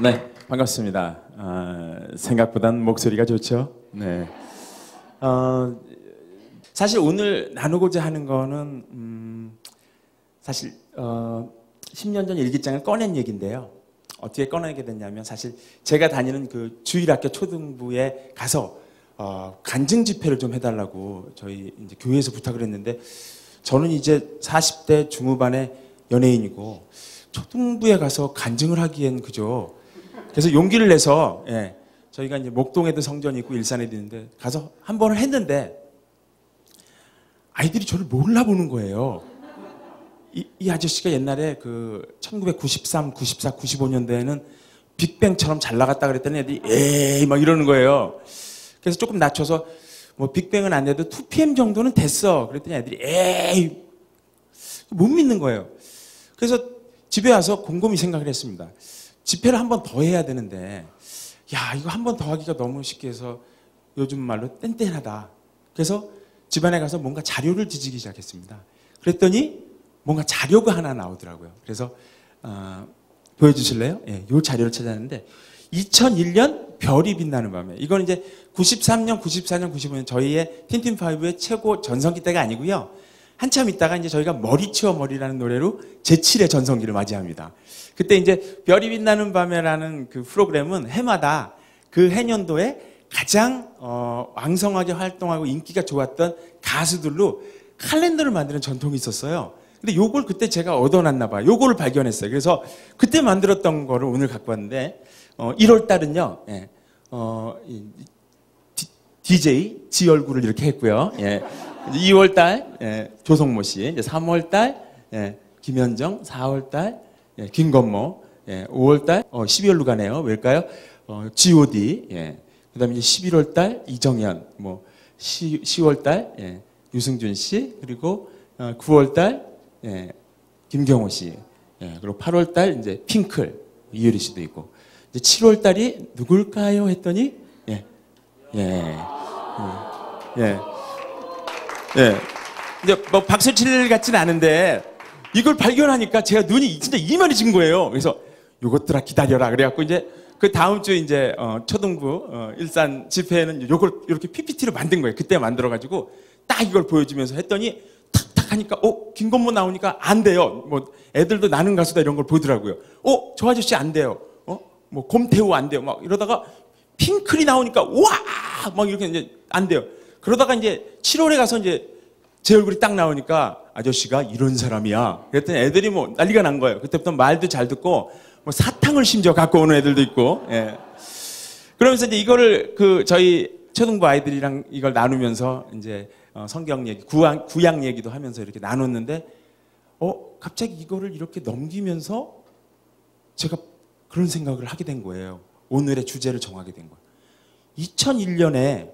네, 반갑습니다. 생각보단 목소리가 좋죠. 네. 사실 오늘 나누고자 하는 거는 사실 10년 전 일기장을 꺼낸 얘기인데요. 어떻게 꺼내게 됐냐면 사실 제가 다니는 그 주일학교 초등부에 가서 간증 집회를 좀 해달라고 저희 이제 교회에서 부탁을 했는데 저는 이제 40대 중후반의 연예인이고 초등부에 가서 간증을 하기엔 그죠. 그래서 용기를 내서 저희가 이제 목동에도 성전이 있고 일산에도 있는데 가서 한 번을 했는데 아이들이 저를 몰라보는 거예요. 이 아저씨가 옛날에 그 1993, 94, 95년대에는 빅뱅처럼 잘 나갔다 그랬더니 애들이 에이 막 이러는 거예요. 그래서 조금 낮춰서 뭐 빅뱅은 안 돼도 2PM 정도는 됐어. 그랬더니 애들이 에이 못 믿는 거예요. 그래서 집에 와서 곰곰이 생각을 했습니다. 집회를 한 번 더 해야 되는데 야 이거 한 번 더 하기가 너무 쉽게 해서 요즘 말로 뗀뗀하다. 그래서 집안에 가서 뭔가 자료를 뒤지기 시작했습니다. 그랬더니 뭔가 자료가 하나 나오더라고요. 그래서 보여주실래요? 예, 이 자료를 찾았는데 2001년 별이 빛나는 밤에 이건 이제 93년, 94년, 95년 저희의 틴틴5의 최고 전성기 때가 아니고요. 한참 있다가 이제 저희가 머리 치워 머리라는 노래로 제7의 전성기를 맞이합니다. 그때 이제 별이 빛나는 밤에라는 그 프로그램은 해마다 그 해년도에 가장 왕성하게 활동하고 인기가 좋았던 가수들로 칼렌더를 만드는 전통이 있었어요. 근데 요걸 그때 제가 얻어놨나 봐요. 요거를 발견했어요. 그래서 그때 만들었던 거를 오늘 갖고 왔는데 1월 달은요. DJ 지 얼굴을 이렇게 했고요. 2월 달 조성모 씨, 이제 3월 달 김현정, 4월 달 김건모, 5월 달 12월로 가네요. 왜일까요? G.O.D. 그다음에 이제 11월 달 이정현, 뭐 10월 달 유승준 씨, 그리고 9월 달 김경호 씨, 그리고 8월 달 이제 핑클 이효리 씨도 있고, 이제 7월 달이 누굴까요? 했더니 이제 뭐 박수 칠 일 같지는 않은데 이걸 발견하니까 제가 눈이 진짜 이만해진 거예요. 그래서 요것들아 기다려라 그래갖고 이제 그 다음 주 이제 초등부 일산 집회에는 요걸 이렇게 PPT로 만든 거예요. 그때 만들어가지고 딱 이걸 보여주면서 했더니 탁탁 하니까 김건모 나오니까 안 돼요. 뭐 애들도 나는 가수다 이런 걸 보더라고요. 저 아저씨 안 돼요. 뭐 곰태우 안 돼요. 막 이러다가 핑클이 나오니까 와! 막 이렇게 이제 안 돼요. 그러다가 이제 7월에 가서 이제 제 얼굴이 딱 나오니까 아저씨가 이런 사람이야. 그랬더니 애들이 뭐 난리가 난 거예요. 그때부터 말도 잘 듣고 뭐 사탕을 심지어 갖고 오는 애들도 있고. 그러면서 이제 이거를 그 저희 초등부 아이들이랑 이걸 나누면서 이제 성경 얘기, 구약 얘기도 하면서 이렇게 나눴는데 갑자기 이거를 이렇게 넘기면서 제가 그런 생각을 하게 된 거예요. 오늘의 주제를 정하게 된 거예요. 2001년에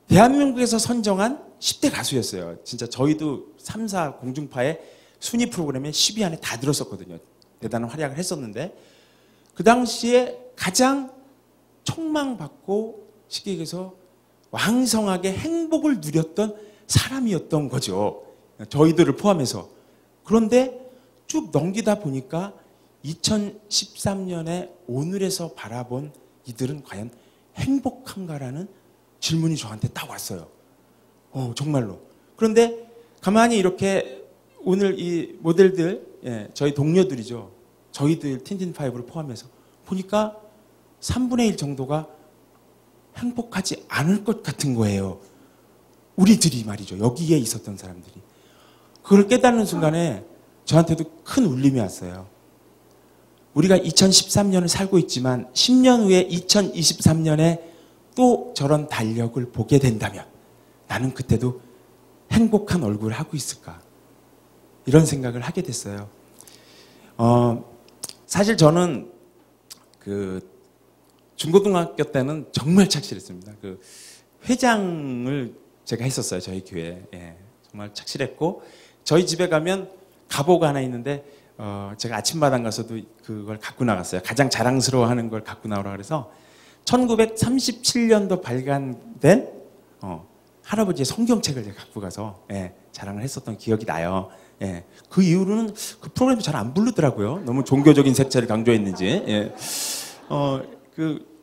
대한민국에서 선정한 10대 가수였어요. 진짜 저희도 3, 4 공중파의 순위 프로그램에 10위 안에 다 들었었거든요. 대단한 활약을 했었는데 그 당시에 가장 촉망받고 쉽게 얘기해서 왕성하게 행복을 누렸던 사람이었던 거죠. 저희들을 포함해서. 그런데 쭉 넘기다 보니까 2013년에 오늘에서 바라본 이들은 과연 행복한가라는 질문이 저한테 딱 왔어요. 정말로. 그런데 가만히 이렇게 오늘 이 모델들, 저희 동료들이죠. 저희들 틴틴5를 포함해서 보니까 3분의 1 정도가 행복하지 않을 것 같은 거예요. 우리들이 말이죠. 여기에 있었던 사람들이. 그걸 깨닫는 순간에 저한테도 큰 울림이 왔어요. 우리가 2013년을 살고 있지만 10년 후에 2023년에 또 저런 달력을 보게 된다면 나는 그때도 행복한 얼굴을 하고 있을까? 이런 생각을 하게 됐어요. 사실 저는 그 중고등학교 때는 정말 착실했습니다. 그 회장을 제가 했었어요. 저희 교회에. 정말 착실했고 저희 집에 가면 가보가 하나 있는데 제가 아침마당 가서도 그걸 갖고 나갔어요. 가장 자랑스러워하는 걸 갖고 나오라 그래서 1937년도 발간된 할아버지의 성경책을 제가 갖고 가서 자랑을 했었던 기억이 나요. 그 이후로는 그 프로그램도 잘 안 부르더라고요. 너무 종교적인 색채를 강조했는지.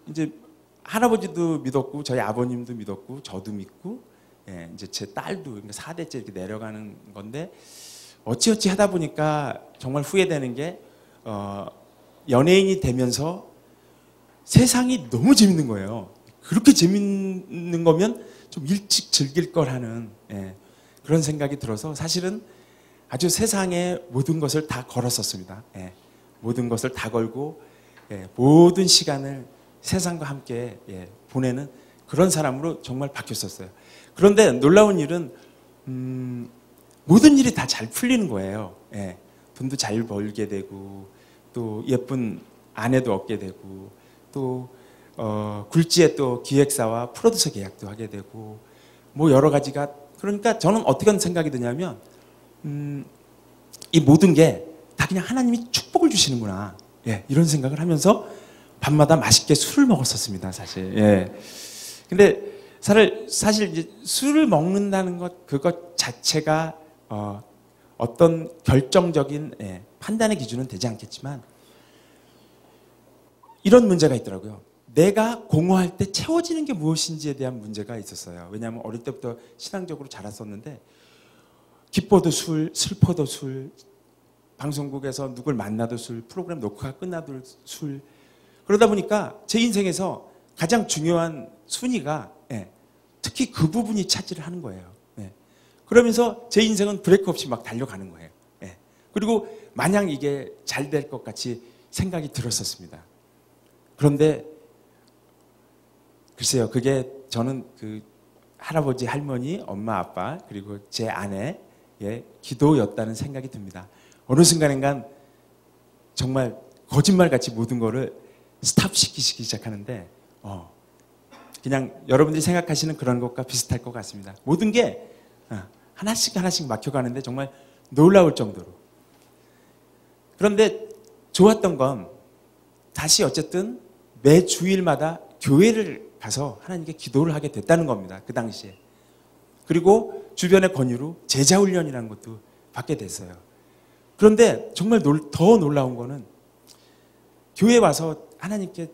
이제 할아버지도 믿었고 저희 아버님도 믿었고 저도 믿고 이제 제 딸도 그러니까 4대째 이렇게 내려가는 건데 어찌어찌 하다 보니까 정말 후회되는 게 연예인이 되면서 세상이 너무 재밌는 거예요. 그렇게 재밌는 거면 좀 일찍 즐길 걸 하는 그런 생각이 들어서 사실은 아주 세상의 모든 것을 다 걸었었습니다. 모든 것을 다 걸고 모든 시간을 세상과 함께 보내는 그런 사람으로 정말 바뀌었었어요. 그런데 놀라운 일은 모든 일이 다 잘 풀리는 거예요. 돈도 잘 벌게 되고 또 예쁜 아내도 얻게 되고 또 굴지의 또 기획사와 프로듀서 계약도 하게 되고 뭐 여러 가지가 그러니까 저는 어떻게 생각이 드냐면 이 모든 게 다 그냥 하나님이 축복을 주시는구나 이런 생각을 하면서 밤마다 맛있게 술을 먹었었습니다 사실. 근데 사실 이제 술을 먹는다는 것 그것 자체가 어떤 결정적인 판단의 기준은 되지 않겠지만 이런 문제가 있더라고요. 내가 공허할 때 채워지는 게 무엇인지에 대한 문제가 있었어요. 왜냐하면 어릴 때부터 신앙적으로 자랐었는데 기뻐도 술, 슬퍼도 술, 방송국에서 누굴 만나도 술, 프로그램 녹화가 끝나도 술. 그러다 보니까 제 인생에서 가장 중요한 순위가 특히 그 부분이 차지를 하는 거예요. 그러면서 제 인생은 브레이크 없이 막 달려가는 거예요. 그리고 마냥 이게 잘 될 것 같이 생각이 들었었습니다. 그런데 글쎄요, 그게 저는 그 할아버지, 할머니, 엄마, 아빠 그리고 제 아내의 기도였다는 생각이 듭니다. 어느 순간인간 정말 거짓말같이 모든 거를 스탑시키기 시작하는데 그냥 여러분들이 생각하시는 그런 것과 비슷할 것 같습니다. 모든 게 하나씩 하나씩 막혀가는데 정말 놀라울 정도로. 그런데 좋았던 건 다시 어쨌든 매 주일마다 교회를 가서 하나님께 기도를 하게 됐다는 겁니다. 그 당시에. 그리고 주변의 권유로 제자훈련이라는 것도 받게 됐어요. 그런데 정말 더 놀라운 거는 교회에 와서 하나님께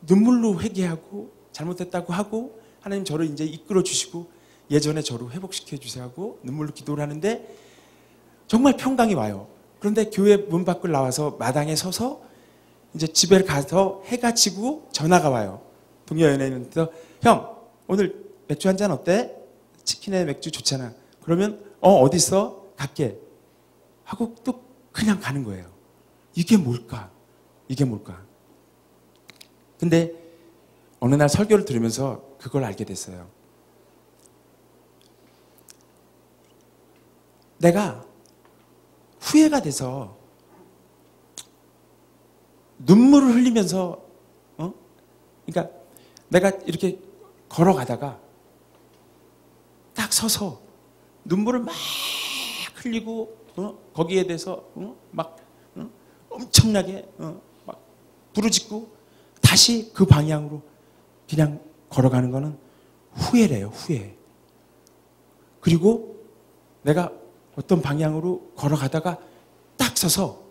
눈물로 회개하고 잘못했다고 하고 하나님 저를 이제 이끌어 주시고 예전에 저를 회복시켜 주세요 하고 눈물로 기도를 하는데 정말 평강이 와요. 그런데 교회 문 밖을 나와서 마당에 서서 이제 집에 가서 해가 지고 전화가 와요. 동료 연예인한테 형 오늘 맥주 한잔 어때? 치킨에 맥주 좋잖아. 그러면 어디 있어? 갈게. 하고 또 그냥 가는 거예요. 이게 뭘까? 이게 뭘까? 근데 어느 날 설교를 들으면서 그걸 알게 됐어요. 내가 후회가 돼서 눈물을 흘리면서 그러니까 내가 이렇게 걸어가다가 딱 서서 눈물을 막 흘리고 거기에 대해서 막 엄청나게 막 부르짖고 다시 그 방향으로 그냥 걸어가는 거는 후회래요. 후회. 그리고 내가 어떤 방향으로 걸어가다가 딱 서서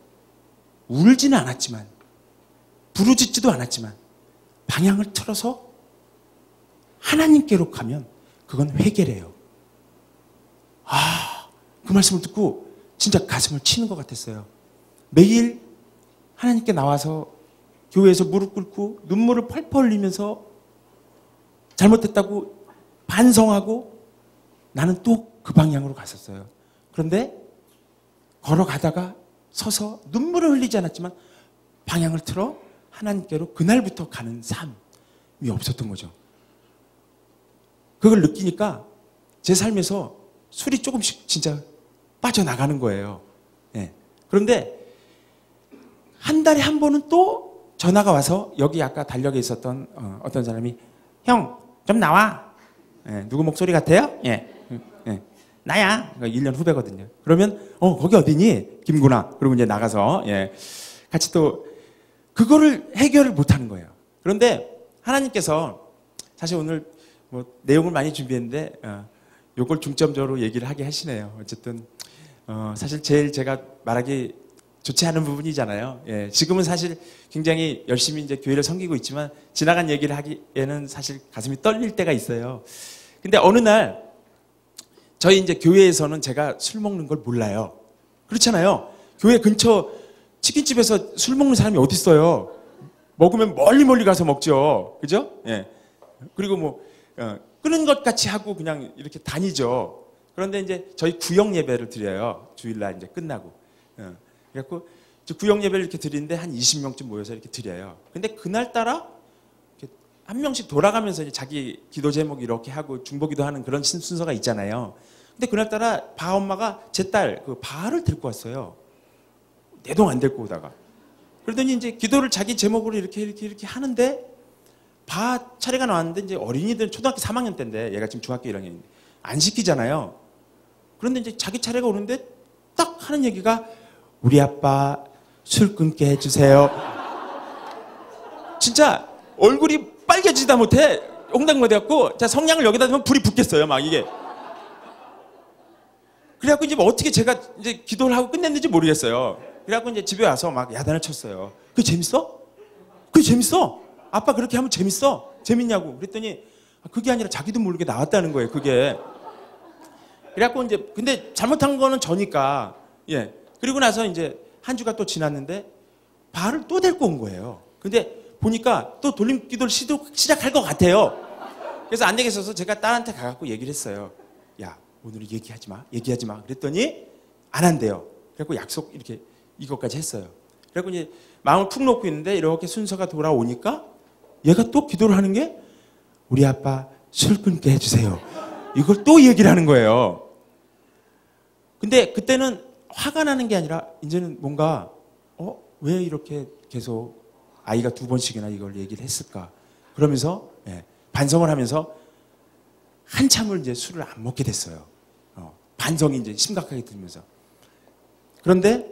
울지는 않았지만 부르짖지도 않았지만 방향을 틀어서 하나님께로 가면 그건 회개래요. 그 말씀을 듣고 진짜 가슴을 치는 것 같았어요. 매일 하나님께 나와서 교회에서 무릎 꿇고 눈물을 펄펄 흘리면서 잘못했다고 반성하고 나는 또 그 방향으로 갔었어요. 그런데 걸어가다가 서서 눈물을 흘리지 않았지만 방향을 틀어 하나님께로 그날부터 가는 삶이 없었던 거죠. 그걸 느끼니까 제 삶에서 술이 조금씩 진짜 빠져나가는 거예요. 그런데 한 달에 한 번은 또 전화가 와서 여기 아까 달력에 있었던 어떤 사람이 형 좀 나와. 누구 목소리 같아요? 나야. 1년 후배거든요. 그러면 거기 어디니? 김구나. 그리고 이제 나가서 같이 또 그거를 해결을 못하는 거예요. 그런데 하나님께서 사실 오늘 뭐 내용을 많이 준비했는데 요걸 중점적으로 얘기를 하게 하시네요. 어쨌든 사실 제일 제가 말하기 좋지 않은 부분이잖아요. 예, 지금은 사실 굉장히 열심히 이제 교회를 섬기고 있지만 지나간 얘기를 하기에는 사실 가슴이 떨릴 때가 있어요. 근데 어느 날 저희 이제 교회에서는 제가 술 먹는 걸 몰라요. 그렇잖아요. 교회 근처 치킨집에서 술 먹는 사람이 어디 있어요? 먹으면 멀리 가서 먹죠. 그죠? 예. 그리고 뭐 끄는 것 같이 하고 그냥 이렇게 다니죠. 그런데 이제 저희 구역 예배를 드려요. 주일날 이제 끝나고. 그래갖고 구역 예배를 이렇게 드리는데 한 20명쯤 모여서 이렇게 드려요. 근데 그날따라 한 명씩 돌아가면서 이제 자기 기도 제목 이렇게 하고 중보기도 하는 그런 순서가 있잖아요. 근데 그날따라 바 엄마가 제 딸 그 바를 데리고 왔어요. 내동 안 데리고 오다가. 그러더니 이제 기도를 자기 제목으로 이렇게 하는데 바 차례가 나왔는데 이제 어린이들은 초등학교 3학년 때인데 얘가 지금 중학교 1학년인데 안 시키잖아요. 그런데 이제 자기 차례가 오는데 딱 하는 얘기가 우리 아빠 술 끊게 해주세요. 진짜 얼굴이 빨개지다 못해 홍당무대갖고 자 성냥을 여기다 두면 불이 붙겠어요. 막 이게. 그래갖고 이제 뭐 어떻게 제가 이제 기도를 하고 끝냈는지 모르겠어요. 그래갖고 이제 집에 와서 막 야단을 쳤어요. 그게 재밌어? 그게 재밌어? 아빠 그렇게 하면 재밌어? 재밌냐고. 그랬더니 그게 아니라 자기도 모르게 나왔다는 거예요. 그게. 그래갖고 이제 근데 잘못한 거는 저니까. 예. 그리고 나서 이제 한 주가 또 지났는데 바를 또 데리고 온 거예요. 근데 보니까 또 돌림기도를 시작할 것 같아요. 그래서 안 되겠어서 제가 딸한테 가갖고 얘기를 했어요. 야, 오늘은 얘기하지 마. 그랬더니 안 한대요. 그래갖고 약속 이렇게 이것까지 했어요. 그래갖고 이제 마음을 푹 놓고 있는데 이렇게 순서가 돌아오니까 얘가 또 기도를 하는 게 우리 아빠 술 끊게 해주세요. 이걸 또 얘기를 하는 거예요. 근데 그때는 화가 나는 게 아니라 이제는 뭔가 왜 이렇게 계속 아이가 2번씩이나 이걸 얘기를 했을까? 그러면서 반성을 하면서 한참을 이제 술을 안 먹게 됐어요. 반성이 이제 심각하게 들면서. 그런데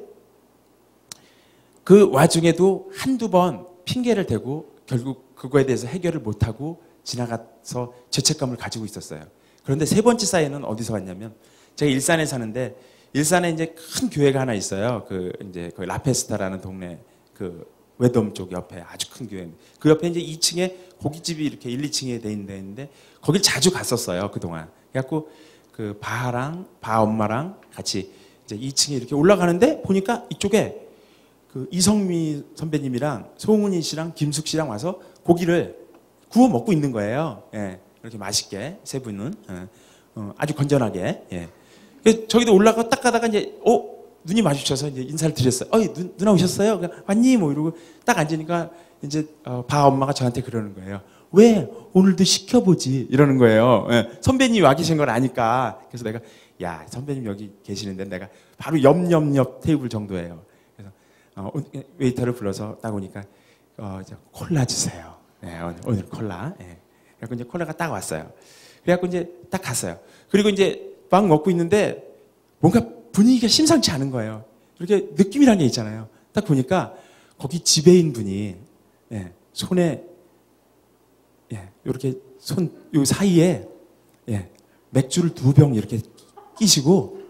그 와중에도 한두 번 핑계를 대고 결국 그거에 대해서 해결을 못하고 지나가서 죄책감을 가지고 있었어요. 그런데 세 번째 사연은 어디서 왔냐면 제가 일산에 사는데 일산에 이제 큰 교회가 하나 있어요. 그 이제 거기 라페스타라는 동네 그 외돔 쪽 옆에 아주 큰 교회인데 그 옆에 이제 2층에 고깃집이 이렇게 1, 2층에 돼 있는데 거길 자주 갔었어요 그동안. 그래갖고 그 바 엄마랑 같이 이제 2층에 이렇게 올라가는데 보니까 이쪽에 그 이성미 선배님이랑 송은희 씨랑 김숙 씨랑 와서 고기를 구워 먹고 있는 거예요. 예, 이렇게 맛있게 세 분은 아주 건전하게. 예. 그래서 저기도 올라가 딱 가다가 이제 눈이 마주쳐서 이제 인사를 드렸어요. 누나 오셨어요? 왔니? 뭐 이러고 딱 앉으니까 이제 바 엄마가 저한테 그러는 거예요. 왜 오늘도 시켜보지? 이러는 거예요. 예, 선배님이 와 계신 걸 아니까. 그래서 내가 야 선배님 여기 계시는데 내가 바로 옆 테이블 정도예요. 그래서 웨이터를 불러서 딱 오니까 콜라 주세요. 네, 오늘 콜라. 예. 그래서 이제 콜라가 딱 왔어요. 그래갖고 이제 딱 갔어요. 그리고 이제 막 먹고 있는데 뭔가 분위기가 심상치 않은 거예요. 이렇게 느낌이라는 게 있잖아요. 딱 보니까 거기 지배인 분이 손에 이렇게 요 사이에 맥주를 2병 이렇게 끼시고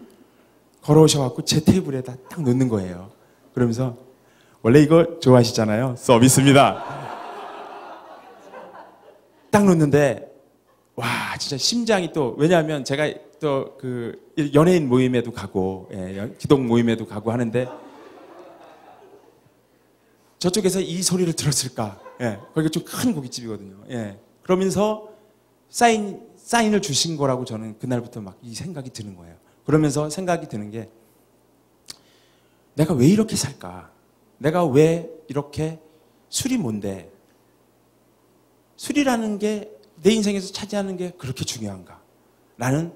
걸어오셔갖고 제 테이블에다 딱 놓는 거예요. 그러면서 원래 이거 좋아하시잖아요. 서비스입니다. 딱 놓는데 와 진짜 심장이 또 왜냐하면 제가 또 그 연예인 모임에도 가고 기독 모임에도 가고 하는데 저쪽에서 이 소리를 들었을까? 거기가 좀 큰 고깃집이거든요. 그러면서 사인을 주신 거라고 저는 그날부터 막 이 생각이 드는 거예요. 그러면서 생각이 드는 게 내가 왜 이렇게 살까? 내가 왜 이렇게 술이 뭔데? 술이라는 게 내 인생에서 차지하는 게 그렇게 중요한가? 라는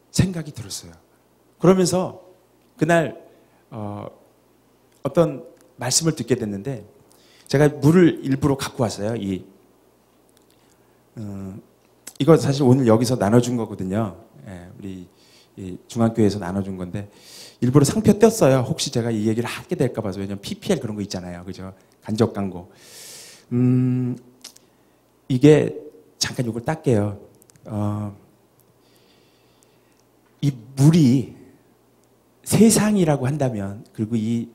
생각이 들었어요. 그러면서 그날 어떤 말씀을 듣게 됐는데 제가 물을 일부러 갖고 왔어요. 이거 사실 오늘 여기서 나눠준 거거든요. 우리 중앙교회에서 나눠준 건데 일부러 상표 떴어요. 혹시 제가 이 얘기를 하게 될까 봐서. 왜냐면 PPL 그런 거 있잖아요. 그죠? 간접 광고. 이게 잠깐 이걸 딸게요. 이 물이 세상이라고 한다면, 그리고 이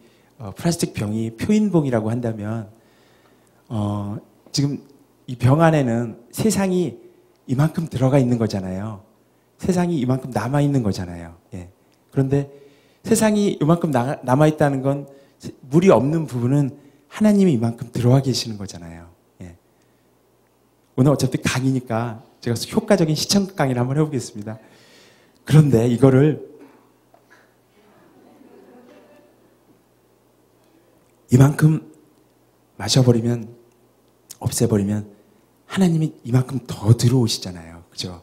플라스틱 병이 표인봉이라고 한다면, 지금 이 병 안에는 세상이 이만큼 들어가 있는 거잖아요. 세상이 이만큼 남아 있는 거잖아요. 예. 그런데 세상이 이만큼 남아 있다는 건, 물이 없는 부분은 하나님이 이만큼 들어와 계시는 거잖아요. 예. 오늘 어차피 강의니까 제가 효과적인 시청 강의를 한번 해보겠습니다. 그런데 이거를 이만큼 마셔버리면, 없애버리면 하나님이 이만큼 더 들어오시잖아요. 그죠?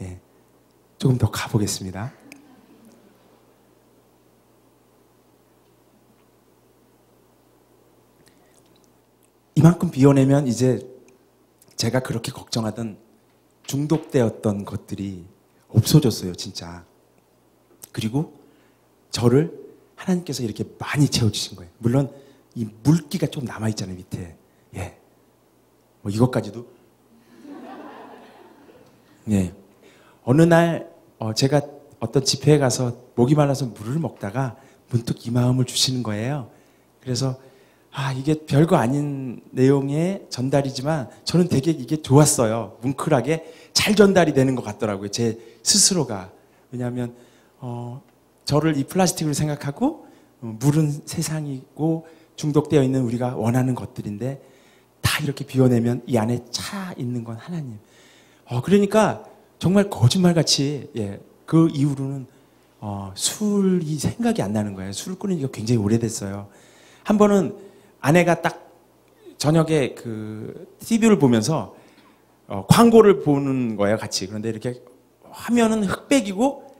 예. 조금 더 가보겠습니다. 이만큼 비워내면 이제 제가 그렇게 걱정하던 중독되었던 것들이 없어졌어요, 진짜. 그리고 저를 하나님께서 이렇게 많이 채워주신 거예요. 물론 이 물기가 좀 남아있잖아요, 밑에. 예. 뭐 이것까지도. 예. 어느 날 제가 어떤 집회에 가서 목이 말라서 물을 먹다가 문득 이 마음을 주시는 거예요. 그래서 이게 별거 아닌 내용의 전달이지만 저는 되게 이게 좋았어요. 뭉클하게 잘 전달이 되는 것 같더라고요. 제 스스로가. 왜냐하면 저를 이 플라스틱으로 생각하고 물은 세상이고 중독되어 있는 우리가 원하는 것들인데 다 이렇게 비워내면 이 안에 차 있는 건 하나님. 그러니까 정말 거짓말같이 그 이후로는 술이 생각이 안 나는 거예요. 술을 끊은 지가 굉장히 오래됐어요. 한 번은 아내가 딱 저녁에 그 TV를 보면서 광고를 보는 거예요, 같이. 그런데 이렇게 화면은 흑백이고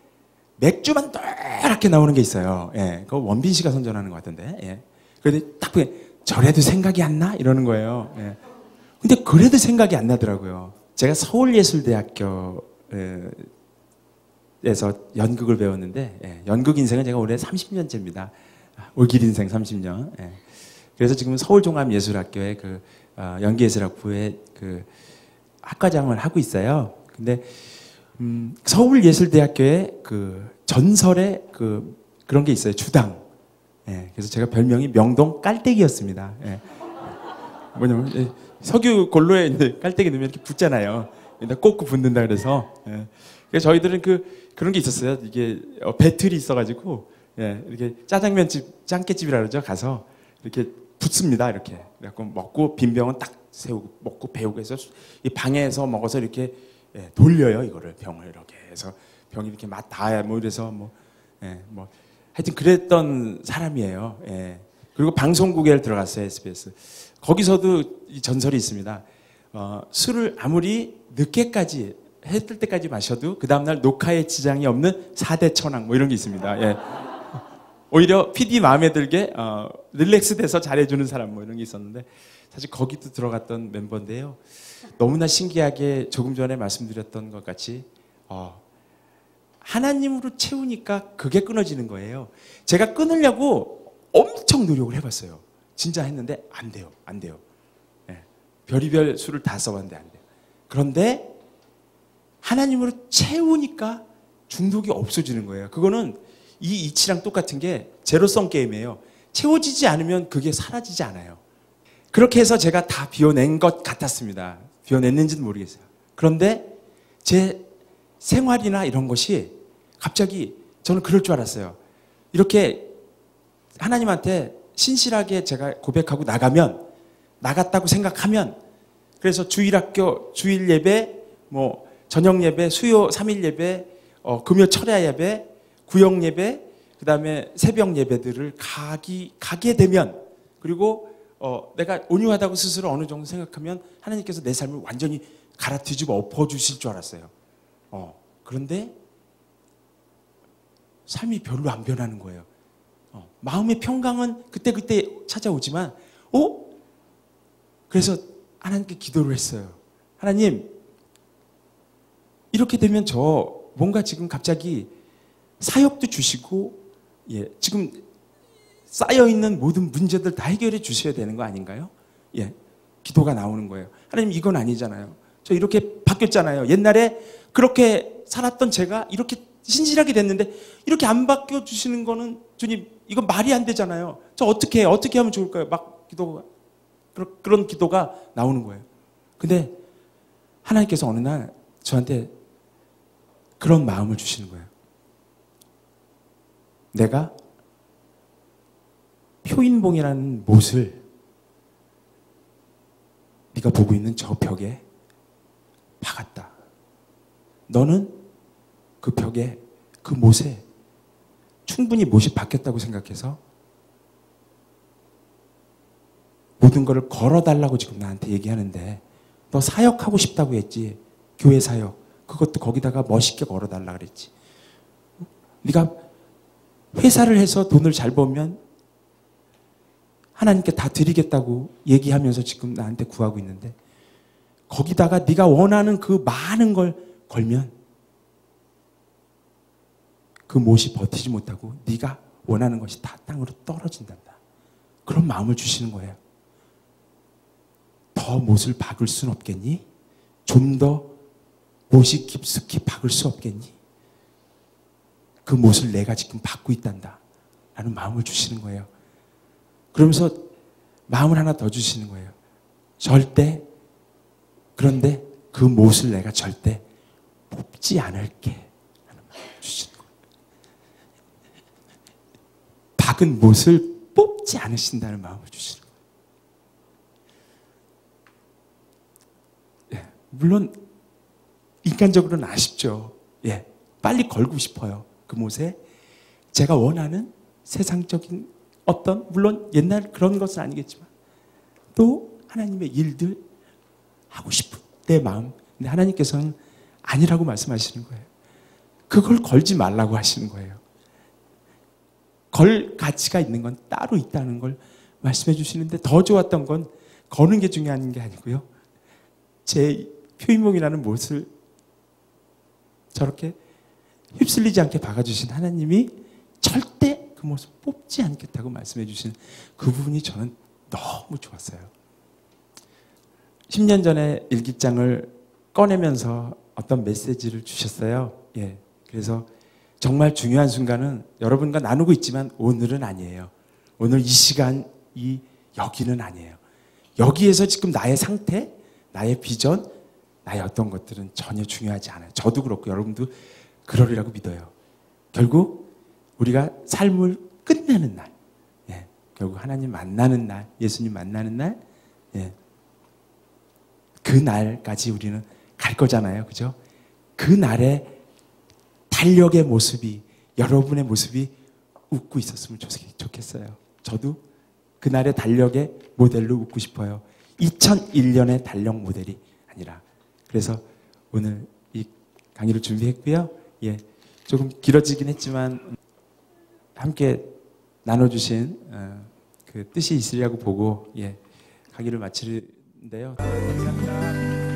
맥주만 노랗게 나오는 게 있어요. 예, 그거 원빈 씨가 선전하는 것 같은데. 예. 그런데 딱 보면 저래도 생각이 안 나? 이러는 거예요. 예. 근데 그래도 생각이 안 나더라고요. 제가 서울예술대학교에서 연극을 배웠는데 연극 인생은 제가 올해 30년째입니다. 올길 인생 30년. 예. 그래서 지금 서울종합예술학교의 그 연기예술학부의 그 학과장을 하고 있어요. 근데 서울예술대학교에 그 전설의 그런 게 있어요. 주당. 예, 그래서 제가 별명이 명동 깔때기였습니다. 예. 뭐냐면 석유 골로에 이제 깔때기 넣으면 이렇게 붙잖아요. 꽂고 붙는다 그래서. 예. 그래서 저희들은 그런 게 있었어요. 이게 배틀이 있어가지고 이렇게 짜장면집, 짱깨집이라 그러죠. 가서 이렇게 붙습니다. 이렇게. 그래갖고 먹고 빈 병은 딱 세우고 먹고 배우고 해서 이 방에서 먹어서 이렇게 돌려요. 이거를 병을 이렇게 해서 병이 이렇게 맛 다 뭐 이래서 뭐 하여튼 그랬던 사람이에요. 예. 그리고 방송국에 들어갔어요. SBS. 거기서도 이 전설이 있습니다. 술을 아무리 늦게까지 해 뜰 때까지 마셔도 그 다음날 녹화에 지장이 없는 4대 천왕 뭐 이런 게 있습니다. 예. 오히려 PD 마음에 들게 릴렉스 돼서 잘해주는 사람 뭐 이런 게 있었는데 사실 거기도 들어갔던 멤버인데요. 너무나 신기하게 조금 전에 말씀드렸던 것 같이 하나님으로 채우니까 그게 끊어지는 거예요. 제가 끊으려고 엄청 노력을 해봤어요. 진짜 했는데 안 돼요. 안 돼요. 예. 별의별 수를 다 써봤는데 안 돼요. 그런데 하나님으로 채우니까 중독이 없어지는 거예요. 그거는 이 이치랑 똑같은 게 제로섬 게임이에요. 채워지지 않으면 그게 사라지지 않아요. 그렇게 해서 제가 다 비워낸 것 같았습니다. 비워냈는지는 모르겠어요. 그런데 제 생활이나 이런 것이 갑자기 저는 그럴 줄 알았어요. 이렇게 하나님한테 신실하게 제가 고백하고 나갔다고 생각하면 그래서 주일학교, 주일 예배, 뭐 저녁 예배, 수요 3일 예배, 금요 철야 예배, 구역 예배, 그 다음에 새벽 예배들을 가게 되면 그리고 내가 온유하다고 스스로 어느 정도 생각하면 하나님께서 내 삶을 완전히 갈아 뒤집어 엎어주실 줄 알았어요. 그런데 삶이 별로 안 변하는 거예요. 마음의 평강은 그때그때 찾아오지만 그래서 하나님께 기도를 했어요. 하나님, 이렇게 되면 저 뭔가 지금 갑자기 사역도 주시고 지금 쌓여있는 모든 문제들 다 해결해 주셔야 되는 거 아닌가요? 기도가 나오는 거예요. 하나님, 이건 아니잖아요. 저 이렇게 바뀌었잖아요. 옛날에 그렇게 살았던 제가 이렇게 신실하게 됐는데 이렇게 안 바뀌어주시는 거는 주님, 이건 말이 안 되잖아요. 저 어떻게 하면 좋을까요? 막 기도가, 그런 기도가 나오는 거예요. 근데 하나님께서 어느 날 저한테 그런 마음을 주시는 거예요. 내가 표인봉이라는 못을 네가 보고 있는 저 벽에 박았다. 너는 그 벽에, 그 못에 충분히 못이 박혔다고 생각해서 모든 것을 걸어달라고 지금 나한테 얘기하는데, 너 사역하고 싶다고 했지. 교회 사역. 그것도 거기다가 멋있게 걸어달라 그랬지. 네가 회사를 해서 돈을 잘 벌면 하나님께 다 드리겠다고 얘기하면서 지금 나한테 구하고 있는데, 거기다가 네가 원하는 그 많은 걸 걸면 그 못이 버티지 못하고 네가 원하는 것이 다 땅으로 떨어진단다. 그런 마음을 주시는 거예요. 더 못을 박을 순 없겠니? 좀 더 못이 깊숙이 박을 수 없겠니? 그 못을 내가 지금 박고 있단다 라는 마음을 주시는 거예요. 그러면서 마음을 하나 더 주시는 거예요. 그런데 그 못을 내가 절대 뽑지 않을게 하는 마음을 주시는 거예요. 박은 못을 뽑지 않으신다는 마음을 주시는 거예요. 예, 물론 인간적으로는 아쉽죠. 예, 빨리 걸고 싶어요. 그 못에 제가 원하는 세상적인 어떤, 물론 옛날 그런 것은 아니겠지만 또 하나님의 일들 하고 싶은 내 마음. 근데 하나님께서는 아니라고 말씀하시는 거예요. 그걸 걸지 말라고 하시는 거예요. 걸 가치가 있는 건 따로 있다는 걸 말씀해 주시는데, 더 좋았던 건 거는 게 중요한 게 아니고요. 제 표인봉이라는 못을 저렇게 휩쓸리지 않게 박아주신 하나님이 절대 그 못을 뽑지 않겠다고 말씀해 주신 그 부분이 저는 너무 좋았어요. 10년 전에 일기장을 꺼내면서 어떤 메시지를 주셨어요. 예, 그래서 정말 중요한 순간은 여러분과 나누고 있지만 오늘은 아니에요. 오늘 이 시간, 여기는 아니에요. 여기에서 지금 나의 상태, 나의 비전, 나의 어떤 것들은 전혀 중요하지 않아요. 저도 그렇고 여러분도 그러리라고 믿어요. 결국 우리가 삶을 끝내는 날, 예, 결국 하나님 만나는 날, 예수님 만나는 날, 예, 그 날까지 우리는 갈 거잖아요. 그죠? 그 날에 달력의 모습이, 여러분의 모습이 웃고 있었으면 좋겠어요. 저도 그날의 달력의 모델로 웃고 싶어요. 2001년의 달력 모델이 아니라. 그래서 오늘 이 강의를 준비했고요. 예, 조금 길어지긴 했지만 함께 나눠주신 그 뜻이 있으리라고 보고, 예, 강의를 마치는데요. 감사합니다.